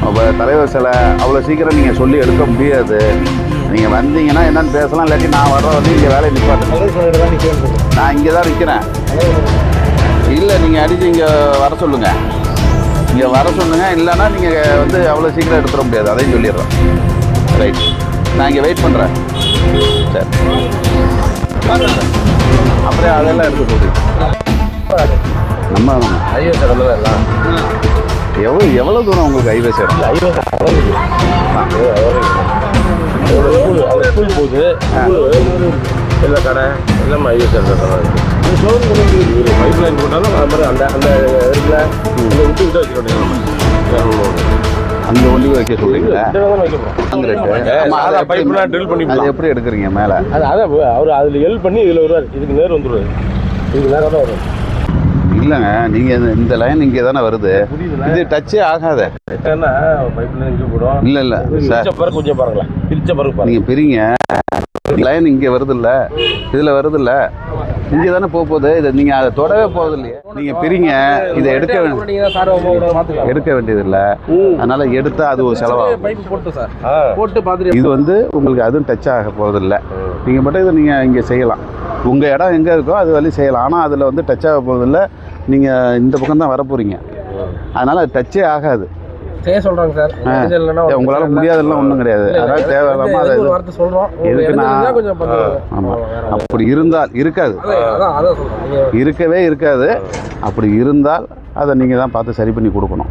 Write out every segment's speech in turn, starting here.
அப்போ தலைவர் சிலை அவ்வளோ சீக்கிரம் நீங்கள் சொல்லி எடுக்க முடியாது. நீங்கள் வந்தீங்கன்னா என்னென்னு பேசலாம், இல்லாட்டி நான் வர்ற வந்து இங்கே வேலையை நிற்பாட்டேன். நான் இங்கே தான் நிற்கிறேன். இல்லை நீங்கள் அடித்து இங்கே வர சொல்லுங்கள், இங்கே வர சொல்லுங்கள். இல்லைன்னா நீங்கள் வந்து அவ்வளோ சீக்கிரம் எடுத்துட முடியாது, அதையும் சொல்லிடுறேன். ரைட், நான் இங்கே வெயிட் பண்ணுறேன். சரி, அப்படியே அதெல்லாம் எடுத்து சொல்கிறேன். நம்ம ஹைவேஸ் இடம் எல்லாம் எவ்வளோ தூரம் உங்களுக்கு ஹைவேஸ் இடம்? ஹைவேஸ் ஸ்கூல் போகுது, எல்லா கடை எல்லாமே ஹைவேஸ் இடம். பைப் லைன் போட்டாலும் அது மாதிரி அந்த அந்த இடத்துல விட்டு விட்டு வச்சுக்கணும். அந்த ஒண்டி வைக்க சொல்றீங்களா? அது எப்படி எடுக்கிறீங்க மேலே? அதான் அவர் அதில் ஹெல்ப் பண்ணி இதில் வருவார். இதுக்கு நேரம் வந்துடுவார், இதுக்கு நேரம் தான் வரும். இல்லைங்க, நீங்கள் இந்த லைன் இங்கே தானே வருது, இது டச்சே ஆகாத. பைப் லைன் இங்கே போடும். இல்லை சார், பிறகு கொஞ்சம் பாருங்களேன், பிரிச்ச பிறகு நீங்கள் பிரிங்க. லைன் இங்கே வருது இல்லை, இதில் வருது இல்லை, இங்கே தானே போகுது. இதை நீங்கள் அதை தொடவே போகுது இல்லையா? நீங்கள் பிரிங்க, இதை எடுக்க வேண்டியது இல்லை. அதனால எடுத்தா அது ஒரு செலவாகும். இது வந்து உங்களுக்கு அதுவும் டச் ஆக போகிறதில்ல. நீங்கள் மட்டும் இதை நீங்கள் இங்கே செய்யலாம். உங்கள் இடம் எங்கே இருக்கோ அது வழி செய்யலாம். ஆனால் அதில் வந்து டச் ஆக போகிறதில்ல. நீங்கள் இந்த பக்கம் தான் வர போகிறீங்க, அதனால் அது டச்சே ஆகாது. சொல்றாங்க சார், உங்களால முடியாதெல்லாம் ஒன்றும் கிடையாது. அதாவது தேவையில்லாம அதை எதுக்குன்னா, ஆமாம், அப்படி இருந்தால் இருக்காது, இருக்கவே இருக்காது. அப்படி இருந்தால் அதை நீங்கள் தான் பார்த்து சரி பண்ணி கொடுக்கணும்.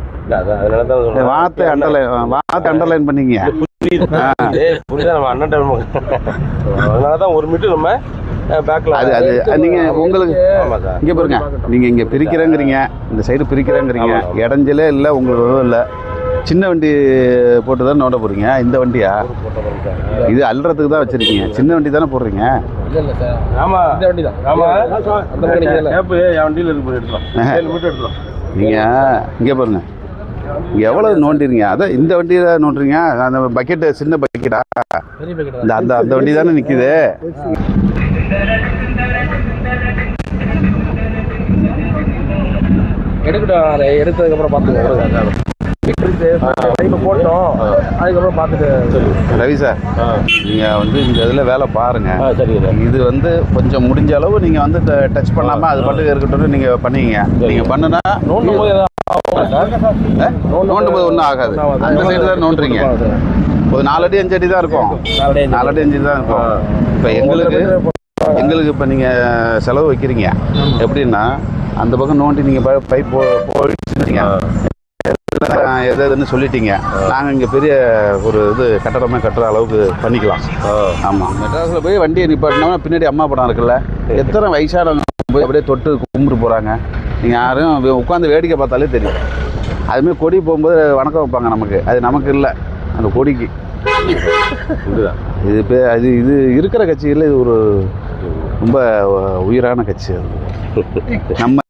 வார்த்தை அண்டர்லைன் பண்ணிங்க. அதனாலதான் ஒரு மீட்டர் நம்ம அது நீங்கள் உங்களுக்கு இங்கே பாருங்க, நீங்கள் இங்கே பிரிக்கிறேங்கிறீங்க, இந்த சைடு பிரிக்கிறேங்கிறீங்க, இடைஞ்சலே இல்லை, உங்களுக்கு எதுவும் இல்லை. சின்ன வண்டி போட்டு தான் நோண்ட போகிறீங்க. இந்த வண்டியா இது அல்றதுக்கு தான் வச்சுருக்கீங்க? சின்ன வண்டி தானே போடுறீங்க? நீங்கள் இங்கே பாருங்க, இங்கே எவ்வளோ நோண்டிருங்க. அதான் இந்த வண்டியை தான் நோண்டுறீங்க. அந்த பக்கெட்டு சின்ன பக்கெட்டா? இந்த அந்த அந்த வண்டி தானே நிற்கிது. எடுத்ததுக்கப்புறம் பார்த்துக்கோங்க. போட்டோம், அதுக்கப்புறம் பார்த்துட்டு ரவி சார், நீங்கள் வந்து இந்த இதில் வேலை பாருங்கள். இது வந்து கொஞ்சம் முடிஞ்ச அளவு நீங்கள் வந்து டச் பண்ணாமல் அது பாட்டுக்கு இருக்கட்டும், நீங்கள் பண்ணிங்க. நீங்கள் பண்ணுனா நோண்டும் போது ஒன்றும் ஆகாது. அந்த சைடு தான் நோண்டுறீங்க. ஒரு 4 அடி 5 அடி தான் இருக்கும். 4 அடி 5 தான் இருக்கும். இப்போ எங்களுக்கு இப்போ நீங்கள் செலவு வைக்கிறீங்க எப்படின்னா, அந்த பக்கம் நோண்டி நீங்கள் பைப் போயிடுச்சுங்க, எதுன்னு சொல்லிட்டீங்க. நாங்கள் இங்கே பெரிய ஒரு இது கட்டடமே கட்டுற அளவுக்கு பண்ணிக்கலாம். ஆமாம், மெட்ராஸில் போய் வண்டியை நிப்பாட்டினோம்னா பின்னாடி அம்மா படம் இருக்குல்ல, எத்தனை வயசானவங்க போய் அப்படியே தொட்டு கும்பிட்டு போகிறாங்க. நீங்கள் யாரும் உட்காந்து வேடிக்கை பார்த்தாலே தெரியும். அதுமாதிரி கொடி போகும்போது வணக்கம் வைப்பாங்க நமக்கு, அது நமக்கு இல்லை, அந்த கொடிக்கு. இது இது இருக்கிற கட்சியில் இது ஒரு ரொம்ப உயிரான கட்சி. அது நம்ம